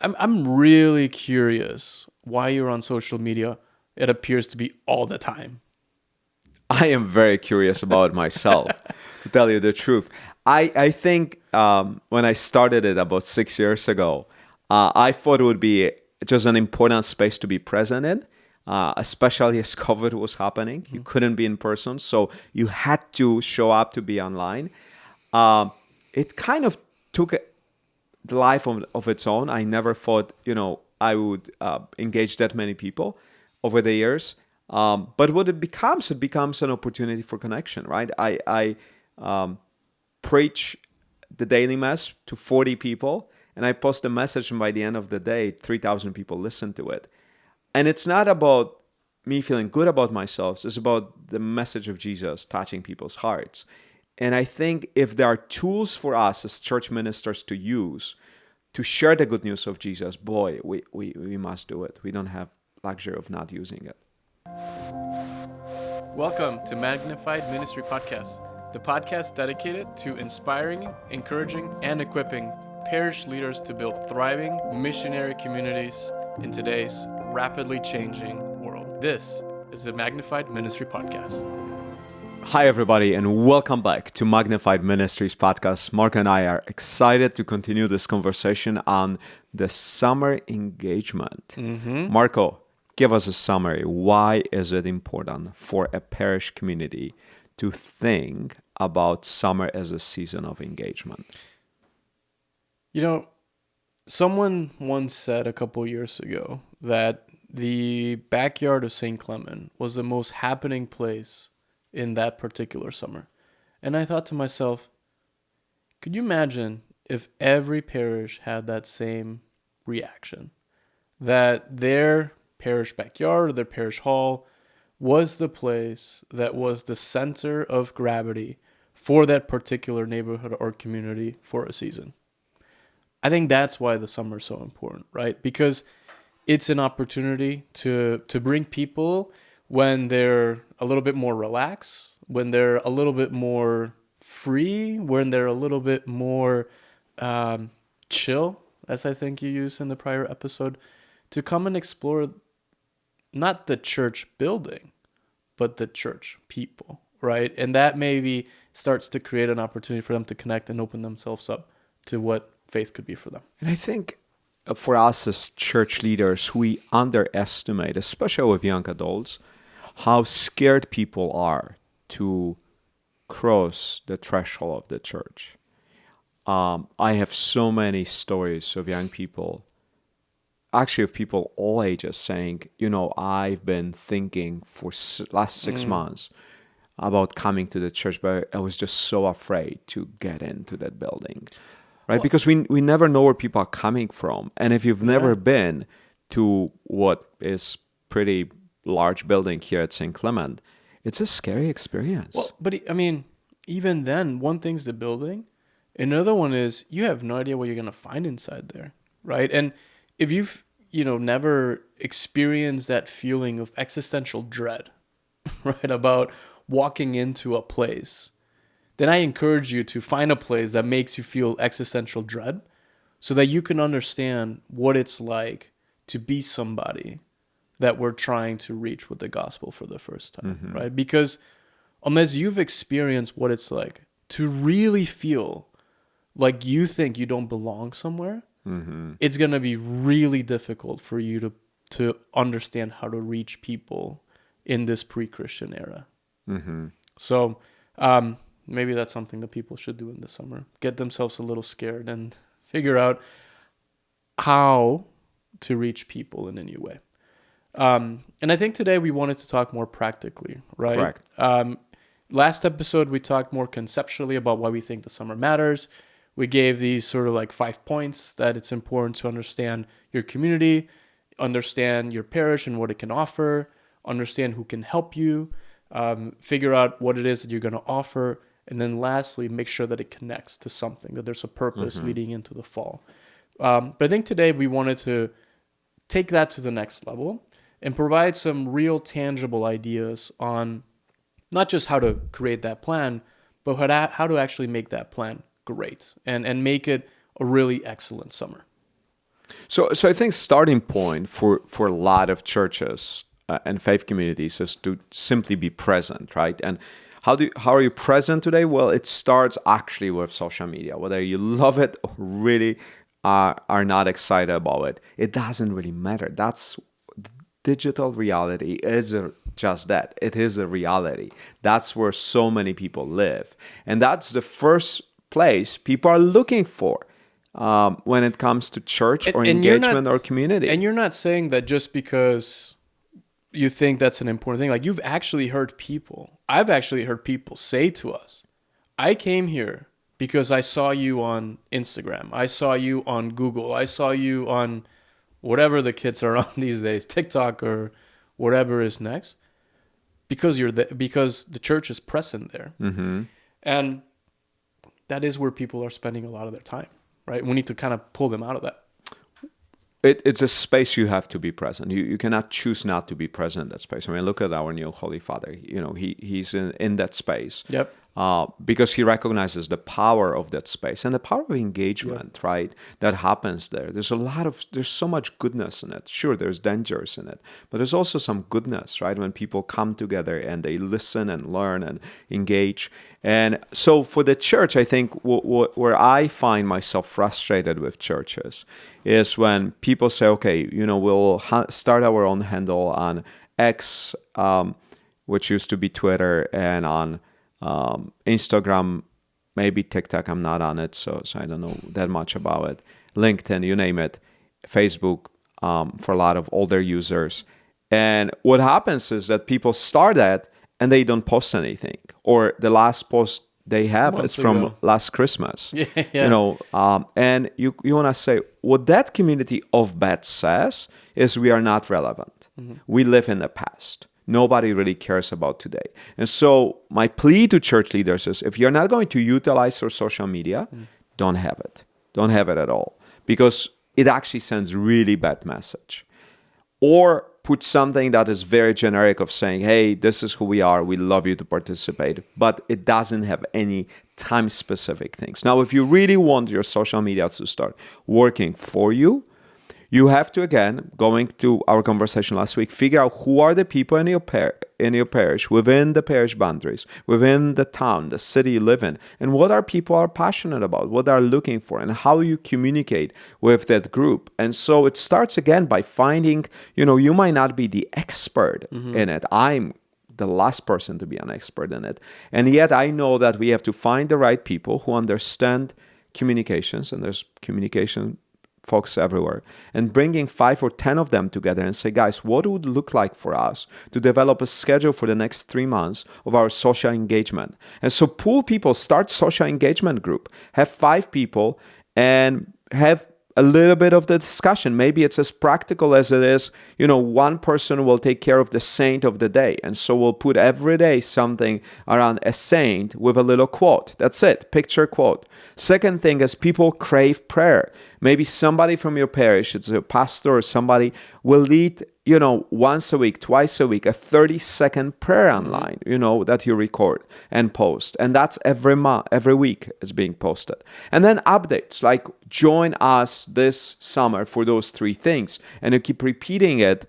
I'm really curious why you're on social media. It appears to be all the time. I am very curious about myself, to tell you the truth. I think when I started it about 6 years ago, I thought it would be just an important space to be present in, especially as COVID was happening. You couldn't be in person, so you had to show up to be online. It kind of took the life of its own. I never thought, I would engage that many people over the years. But what it becomes an opportunity for connection, right? I preach the daily mass to 40 people, and I post a message, and by the end of the day, 3,000 people listen to it. And it's not about me feeling good about myself. It's about the message of Jesus touching people's hearts. And I think if there are tools for us as church ministers to use to share the good news of Jesus, boy, we must do it. We don't have luxury of not using it. Welcome to Magnified Ministry Podcast, the podcast dedicated to inspiring, encouraging, and equipping parish leaders to build thriving missionary communities in today's rapidly changing world. This is the Magnified Ministry Podcast. Hi, everybody, and welcome back to Magnified Ministries podcast. Mark and I are excited to continue this conversation on the summer engagement. Marco, give us a summary. Why is it important for a parish community to think about summer as a season of engagement? You know, someone once said a couple years ago that the backyard of St. Clement was the most happening place in that particular summer. And I thought to myself, could you imagine if every parish had that same reaction? That their parish backyard or their parish hall was the place that was the center of gravity for that particular neighborhood or community for a season. I think that's why the summer is so important, right? Because it's an opportunity to bring people when they're a little bit more relaxed, when they're a little bit more free, when they're a little bit more chill, as I think you used in the prior episode, to come and explore not the church building, but the church people, right? And that maybe starts to create an opportunity for them to connect and open themselves up to what faith could be for them. And I think for us as church leaders, we underestimate, especially with young adults, how scared people are to cross the threshold of the church. I have so many stories of young people, actually of people all ages, saying, I've been thinking for last 6 months about coming to the church, but I was just so afraid to get into that building, right? Well, because we never know where people are coming from. And if you've never been to what is pretty large building here at St. Clement, it's a scary experience. Well, but I mean, even then, one thing's the building. Another one is you have no idea what you're going to find inside there, right? And if you've, never experienced that feeling of existential dread, right, about walking into a place, then I encourage you to find a place that makes you feel existential dread so that you can understand what it's like to be somebody that we're trying to reach with the gospel for the first time, right? Because unless you've experienced what it's like to really feel like you think you don't belong somewhere, it's going to be really difficult for you to understand how to reach people in this pre-Christian era. So maybe that's something that people should do in the summer. Get themselves a little scared and figure out how to reach people in a new way. And I think today we wanted to talk more practically, right? Correct. Last episode, we talked more conceptually about why we think the summer matters. We gave these sort of like 5 points that it's important to understand your community, understand your parish and what it can offer, understand who can help you, figure out what it is that you're going to offer, and then lastly, make sure that it connects to something, that there's a purpose leading into the fall. But I think today we wanted to take that to the next level and provide some real tangible ideas on not just how to create that plan, but how to actually make that plan great and make it a really excellent summer. So I think starting point for a lot of churches and faith communities is to simply be present, right? And how are you present today? Well, it starts actually with social media. Whether you love it or really are not excited about it, it doesn't really matter. That's digital reality is just that. It is a reality. That's where so many people live, and that's the first place people are looking for when it comes to church or And you're engagement not or community. and you're not saying that just because you think that's an important thing. Like, you've actually heard people. I've actually heard people say to us, I came here because I saw you on Instagram. I saw you on Google. I saw you on whatever the kids are on these days, TikTok or whatever is next, because because the church is present there. Mm-hmm. And that is where people are spending a lot of their time, right? We need to kind of pull them out of that. It's a space you have to be present. You cannot choose not to be present in that space. I mean, look at our new Holy Father. You know, he's in that space. Yep. Because he recognizes the power of that space and the power of engagement, right? That happens there. There's so much goodness in it. Sure, there's dangers in it, but there's also some goodness, right? When people come together and they listen and learn and engage. And so for the church, I think where I find myself frustrated with churches is when people say, okay, you know, we'll start our own handle on X, which used to be Twitter, and on Instagram, maybe TikTok. I'm not on it, so I don't know that much about it. LinkedIn, you name it. Facebook, for a lot of older users. And what happens is that people start that and they don't post anything, or the last post they have is from last Christmas. Yeah. You know, and you want to say what that community of bad says is we are not relevant. Mm-hmm. We live in the past. Nobody really cares about today. And so my plea to church leaders is if you're not going to utilize your social media, don't have it. Don't have it at all, because it actually sends really bad message. Or put something that is very generic of saying, hey, this is who we are. We love you to participate. But it doesn't have any time-specific things. Now, if you really want your social media to start working for you, you have to, again, going to our conversation last week, figure out who are the people in your parish, within the parish boundaries, within the town, the city you live in, and what are people are passionate about, what they're looking for, and how you communicate with that group. And so it starts, again, by finding, you know, you might not be the expert in it. I'm the last person to be an expert in it. And yet I know that we have to find the right people who understand communications, and there's communication folks everywhere, and bringing 5 or 10 of them together and say, guys, what would it look like for us to develop a schedule for the next 3 months of our social engagement? And so pull people, start social engagement group, have 5 people, and have a little bit of the discussion. Maybe it's as practical as it is, you know, one person will take care of the saint of the day. And so we'll put every day something around a saint with a little quote. That's it, picture quote. Second thing is people crave prayer. Maybe somebody from your parish, it's a pastor or somebody, will lead, you know, once a week, twice a week, a 30-second prayer online, you know, that you record and post. And that's every week is being posted. And then updates, like join us this summer for those 3 things. And you keep repeating it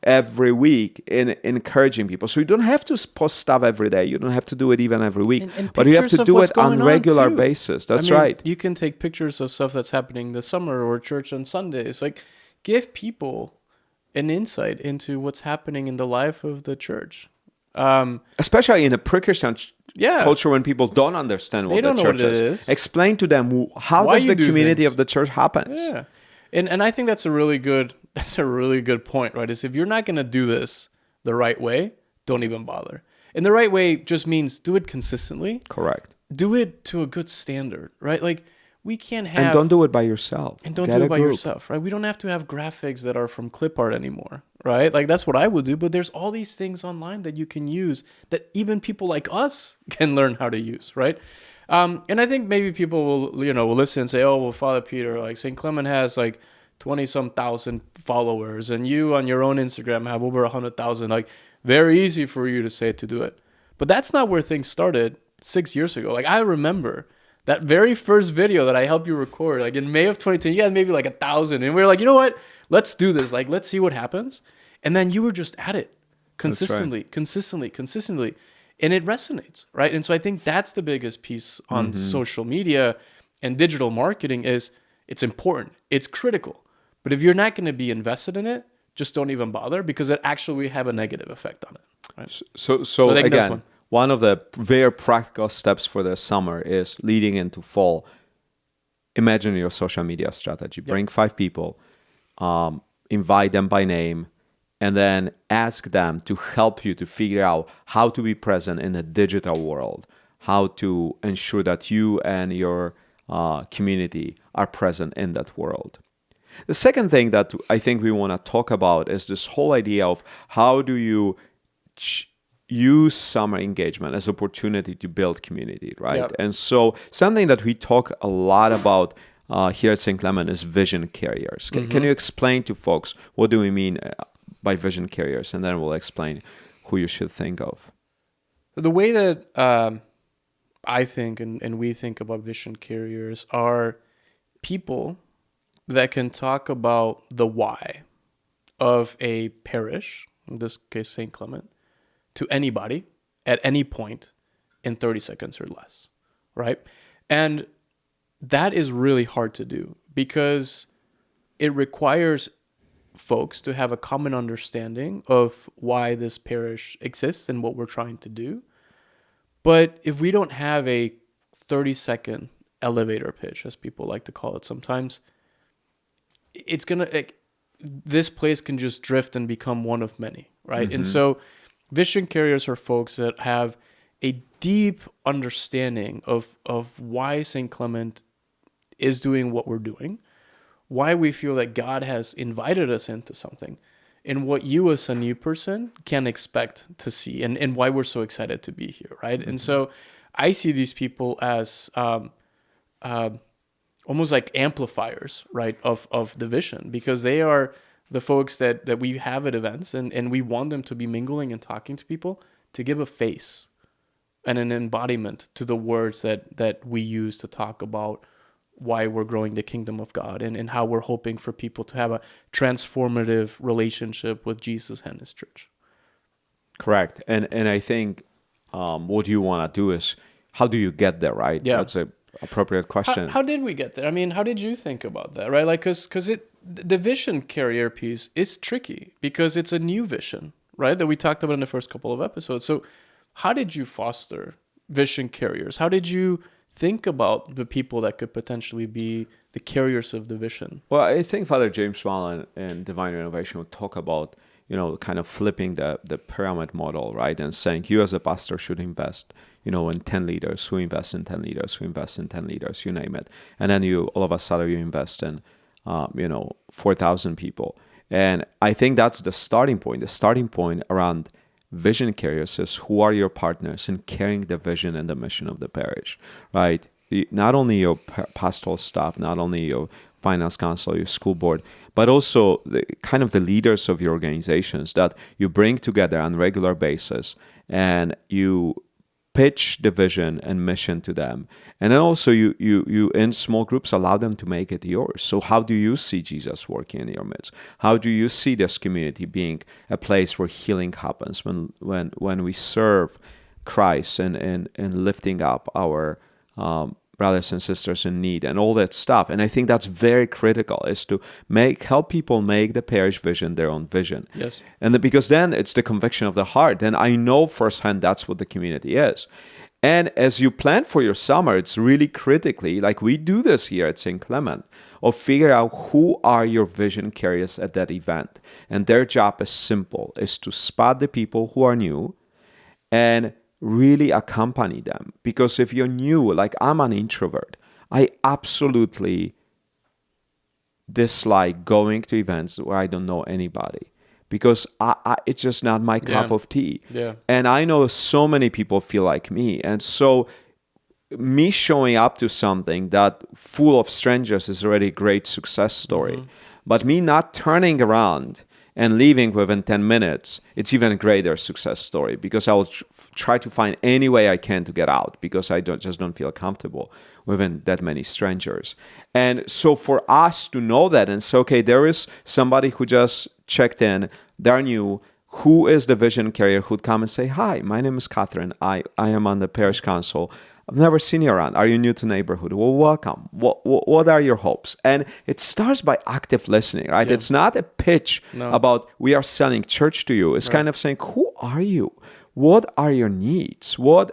every week in encouraging people. So you don't have to post stuff every day. You don't have to do it even every week. But you have to do it on a regular basis. That's right. You can take pictures of stuff that's happening this summer or church on Sundays. Like, give people an insight into what's happening in the life of the church. Especially in a pre-Christian culture when people don't understand what the church is. Explain to them how does the community of the church happens. Yeah. And I think that's a really good point, right? Is if you're not going to do this the right way, don't even bother. And the right way just means do it consistently. Correct. Do it to a good standard, right? Like, we can't have... And don't do it by yourself. And don't do it by yourself, right? We don't have to have graphics that are from clip art anymore, right? Like, that's what I would do, but there's all these things online that you can use that even people like us can learn how to use, right? And I think maybe people will listen and say, oh, well, Father Peter, like St. Clement has like 20-some thousand followers, and you on your own Instagram have over 100,000. Like, very easy for you to say to do it. But that's not where things started 6 years ago. Like, I remember That very first video that I helped you record, like in May of 2010, you had maybe like 1,000. And we were like, you know what? Let's do this. Like, let's see what happens. And then you were just at it consistently. And it resonates, right? And so I think that's the biggest piece on social media and digital marketing is it's important. It's critical. But if you're not going to be invested in it, just don't even bother because it actually will have a negative effect on it. Right? So again, one of the very practical steps for the summer is leading into fall. Imagine your social media strategy. Bring 5 people, invite them by name, and then ask them to help you to figure out how to be present in the digital world, how to ensure that you and your community are present in that world. The second thing that I think we want to talk about is this whole idea of how do you use summer engagement as opportunity to build community, right? Yep. And so something that we talk a lot about here at St. Clement is vision carriers. Can you explain to folks what do we mean by vision carriers? And then we'll explain who you should think of. The way that I think and we think about vision carriers are people that can talk about the why of a parish, in this case St. Clement, to anybody at any point in 30 seconds or less, right? And that is really hard to do because it requires folks to have a common understanding of why this parish exists and what we're trying to do. But if we don't have a 30-second elevator pitch, as people like to call it sometimes, it's going to, this place can just drift and become one of many, right? And so vision carriers are folks that have a deep understanding of why St. Clement is doing what we're doing, why we feel that God has invited us into something, and what you as a new person can expect to see, and why we're so excited to be here, right? And so I see these people as almost like amplifiers, right, of the vision, because they are the folks that we have at events, and we want them to be mingling and talking to people to give a face and an embodiment to the words that we use to talk about why we're growing the kingdom of God and how we're hoping for people to have a transformative relationship with Jesus and his church. Correct. And I think what you want to do is, how do you get there, right? Yeah. That's an appropriate question. How did we get there? I mean, how did you think about that, right? Like, because the vision carrier piece is tricky because it's a new vision, right, that we talked about in the first couple of episodes. So how did you foster vision carriers? How did you think about the people that could potentially be the carriers of the vision? Well, I think Father James Wallen in Divine Renovation will talk about, kind of flipping the pyramid model, right? And saying you as a pastor should invest, in 10 leaders, who invest in 10 leaders, who invest in 10 leaders, you name it. And then you, all of a sudden, you invest in, 4,000 people. And I think that's the starting point. The starting point around vision carriers is who are your partners in carrying the vision and the mission of the parish, right? Not only your pastoral staff, not only your finance council, your school board, but also the leaders of your organizations that you bring together on a regular basis and you pitch the vision and mission to them. And then also you in small groups allow them to make it yours. So how do you see Jesus working in your midst? How do you see this community being a place where healing happens when we serve Christ and lifting up our brothers and sisters in need and all that stuff? And I think that's very critical, is to help people make the parish vision their own vision. Yes. And because then it's the conviction of the heart. Then I know firsthand that's what the community is. And as you plan for your summer, it's really critically, like we do this here at St. Clement, of figure out who are your vision carriers at that event. And their job is simple, is to spot the people who are new and really accompany them. Because if you're new, like I'm an introvert, I absolutely dislike going to events where I don't know anybody, because it's just not my cup of tea. Yeah. And I know so many people feel like me. And so me showing up to something that full of strangers is already a great success story. But me not turning around and leaving within 10 minutes, it's even a greater success story, because I will try to find any way I can to get out, because I just don't feel comfortable within that many strangers. And so for us to know that and say, okay, there is somebody who just checked in, they're new, who is the vision carrier, who'd come and say, hi, my name is Catherine. I am on the parish council. I've never seen you around. Are you new to neighborhood? Well, welcome. What are your hopes? And it starts by active listening, right? Yeah. It's not a pitch No. about we are selling church to you. It's kind of saying, who are you? What are your needs? What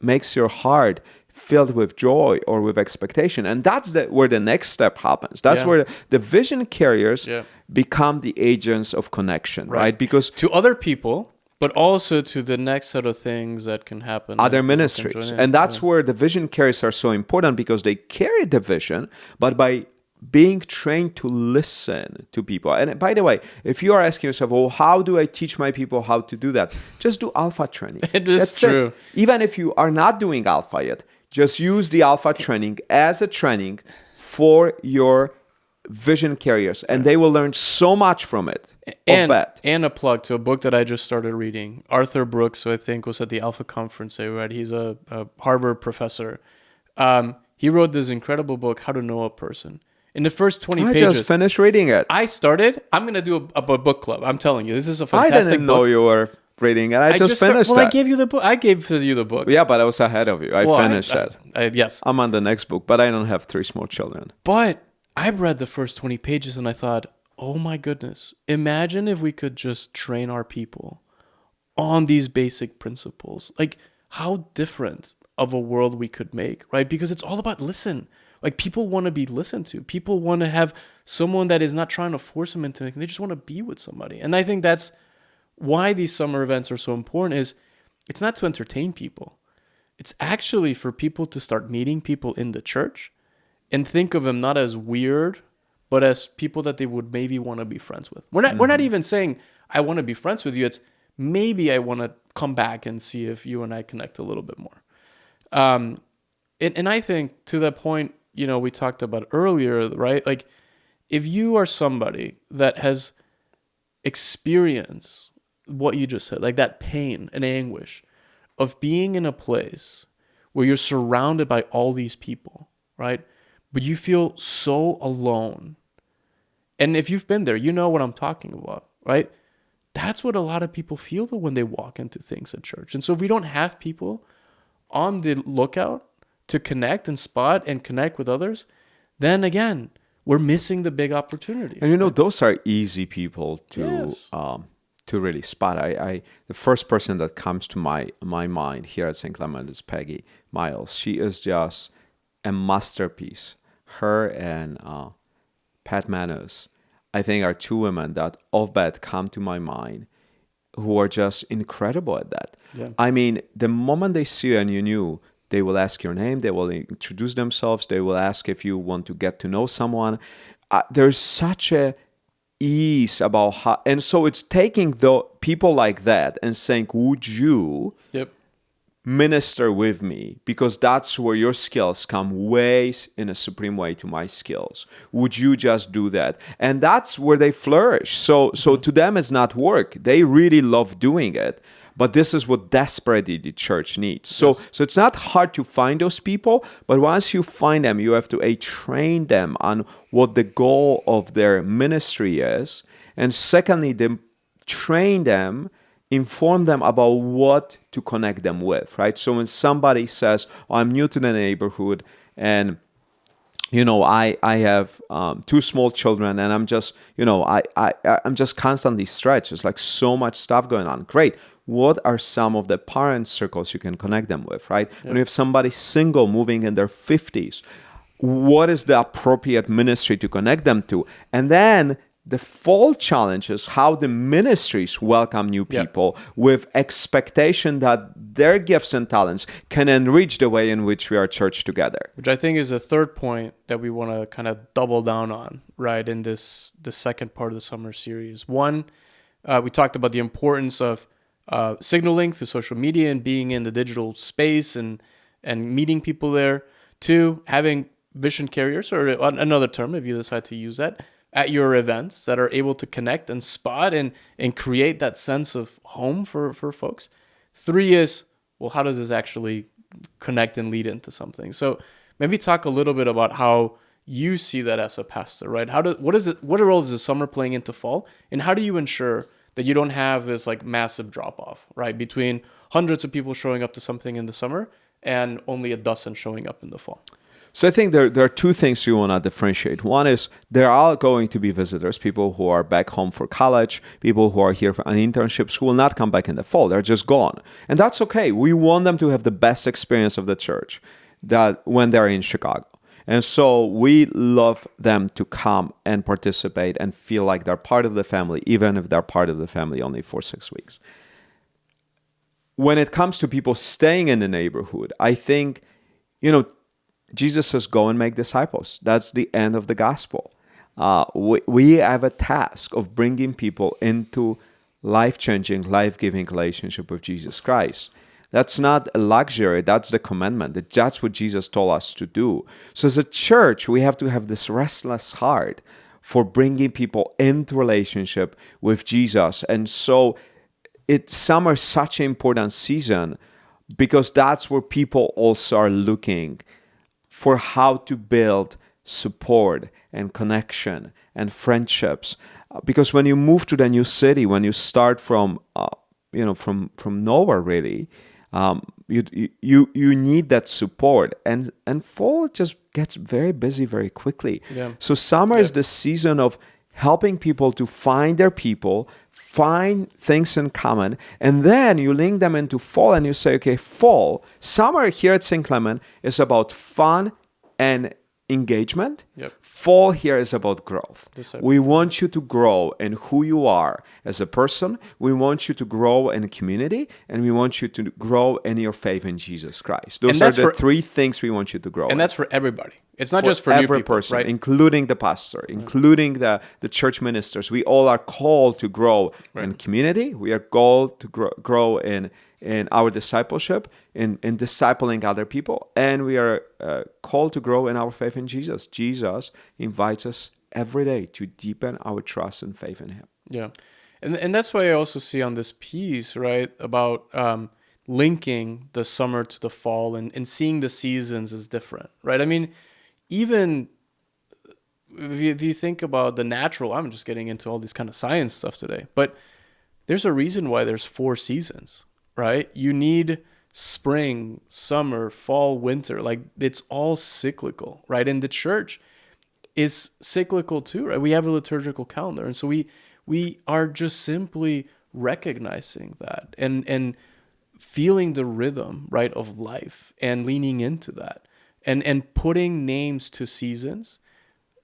makes your heart filled with joy or with expectation? And that's where the next step happens. That's where the vision carriers become the agents of connection, right? Because to other people, but also to the next set of things that can happen. Other ministries. And that's where the vision carriers are so important, because they carry the vision, but by being trained to listen to people. And by the way, if you are asking yourself, well, how do I teach my people how to do that? Just do alpha training. That's true. It. Even if you are not doing alpha yet, just use the alpha training as a training for your vision carriers, and they will learn so much from it. And a plug to a book that I just started reading. Arthur Brooks, who I think was at the Alpha Conference they read. He's a Harvard professor. He wrote this incredible book, How to Know a Person. In the first 20 pages... I just finished reading it. I'm going to do a book club. I'm telling you, this is a fantastic book. I didn't know you were reading it. I just finished it. I gave you the book. I gave you the book. Yeah, but I was ahead of you. I finished it. Yes. I'm on the next book, but I don't have 3 small children. But I read the first 20 pages and I thought, oh my goodness, imagine if we could just train our people on these basic principles. Like, how different of a world we could make, right? Because it's all about listen. Like, people want to be listened to. People want to have someone that is not trying to force them into anything. They just want to be with somebody. And I think that's why these summer events are so important. Is it's not to entertain people. It's actually for people to start meeting people in the church and think of them not as weird, but as people that they would maybe want to be friends with. We're not even saying, I want to be friends with you. It's maybe I want to come back and see if you and I connect a little bit more. And I think to that point, we talked about earlier, right? Like, if you are somebody that has experienced what you just said, like that pain and anguish of being in a place where you're surrounded by all these people, right? But you feel so alone. And if you've been there, you know what I'm talking about, right? That's what a lot of people feel when they walk into things at church. And so if we don't have people on the lookout to connect and spot and connect with others, then again, we're missing the big opportunity. And those are easy people to really spot. The first person that comes to my mind here at St. Clement is Peggy Miles. She is just a masterpiece. Her and Pat Manos, I think, are 2 women that off bat come to my mind who are just incredible at that. Yeah. I mean, the moment they see you and you knew, they will ask your name, they will introduce themselves, they will ask if you want to get to know someone. There's such a ease about how, and so it's taking the people like that and saying, would you minister with me, because that's where your skills come way in a supreme way to my skills. Would you just do that? And that's where they flourish. So to them it's not work. They really love doing it. But this is what desperately the church needs. So it's not hard to find those people, but once you find them, you have to train them on what the goal of their ministry is. And secondly, train them, inform them about what to connect them with, right? So when somebody says, I'm new to the neighborhood and I have 2 small children and I'm just, I'm just constantly stretched. It's like so much stuff going on. Great. What are some of the parent circles you can connect them with, right? When you have somebody single moving in their 50s, what is the appropriate ministry to connect them to? And then the fall challenge is how the ministries welcome new people with expectation that their gifts and talents can enrich the way in which we are church together. Which I think is the third point that we want to kind of double down on, right, in the second part of the summer series. One, we talked about the importance of signaling through social media and being in the digital space and meeting people there. 2, having vision carriers, or another term if you decide to use that, at your events that are able to connect and spot and create that sense of home for folks. 3 is, well, how does this actually connect and lead into something? So maybe talk a little bit about how you see that as a pastor, right? What role is the summer playing into fall, and how do you ensure that you don't have this like massive drop off, right, between hundreds of people showing up to something in the summer and only a dozen showing up in the fall? So I think there are two things you want to differentiate. One is there are going to be visitors, people who are back home for college, people who are here for an internships who will not come back in the fall. They're just gone. And that's okay. We want them to have the best experience of the church that when they're in Chicago. And so we love them to come and participate and feel like they're part of the family, even if they're part of the family only for 6 weeks. When it comes to people staying in the neighborhood, I think, Jesus says, go and make disciples. That's the end of the gospel. We have a task of bringing people into life-changing, life-giving relationship with Jesus Christ. That's not a luxury. That's the commandment. That's what Jesus told us to do. So as a church, we have to have this restless heart for bringing people into relationship with Jesus. And so summer is such an important season because that's where people also are looking for how to build support and connection and friendships. Because when you move to the new city, when you start from nowhere really, you need that support, and fall just gets very busy very quickly. Yeah. So summer is the season of helping people to find their people, find things in common, and then you link them into fall and you say, okay, summer here at St. Clement is about fun and engagement. Yep. Fall here is about growth. Disciple. We want you to grow in who you are as a person. We want you to grow in a community, and we want you to grow in your faith in Jesus Christ. Those are the three things we want you to grow in. And that's for everybody. It's not just for new people, person, right? including the pastor, including the church ministers. We all are called to grow in community. We are called to grow in our discipleship, in discipling other people. And we are called to grow in our faith in Jesus. Jesus invites us every day to deepen our trust and faith in Him. Yeah. And that's why I also see on this piece, right, about linking the summer to the fall and seeing the seasons as different, right? I mean, even if you think about the natural, I'm just getting into all this kind of science stuff today, but there's a reason why there's 4 seasons, right? You need spring, summer, fall, winter. Like, it's all cyclical, right? And the church is cyclical too, right? We have a liturgical calendar. And so we are just simply recognizing that and feeling the rhythm, right, of life and leaning into that and putting names to seasons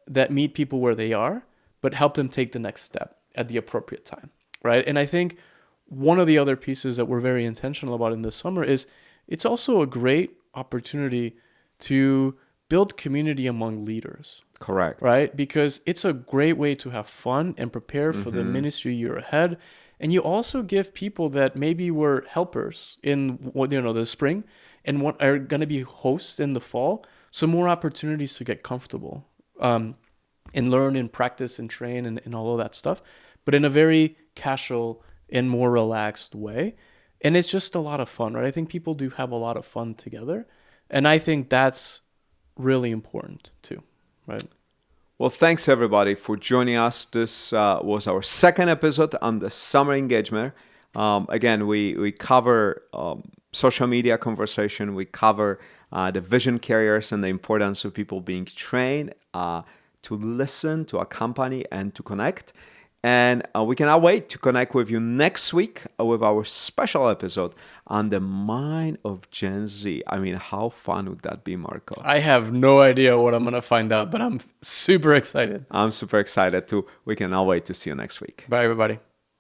that meet people where they are, but help them take the next step at the appropriate time, right? And I think one of the other pieces that we're very intentional about in this summer is it's also a great opportunity to build community among leaders. Correct. Right? Because it's a great way to have fun and prepare for the ministry year ahead. And you also give people that maybe were helpers in the spring and what are going to be hosts in the fall some more opportunities to get comfortable and learn and practice and train and all of that stuff, but in a very casual and more relaxed way. And it's just a lot of fun, right? I think people do have a lot of fun together. And I think that's really important too, right? Well, thanks everybody for joining us. This was our second episode on the summer engagement. Again, we cover social media conversation. We cover the vision carriers and the importance of people being trained to listen, to accompany, and to connect. And we cannot wait to connect with you next week with our special episode on the mind of Gen Z. I mean, how fun would that be, Marco? I have no idea what I'm going to find out, but I'm super excited. I'm super excited too. We cannot wait to see you next week. Bye, everybody.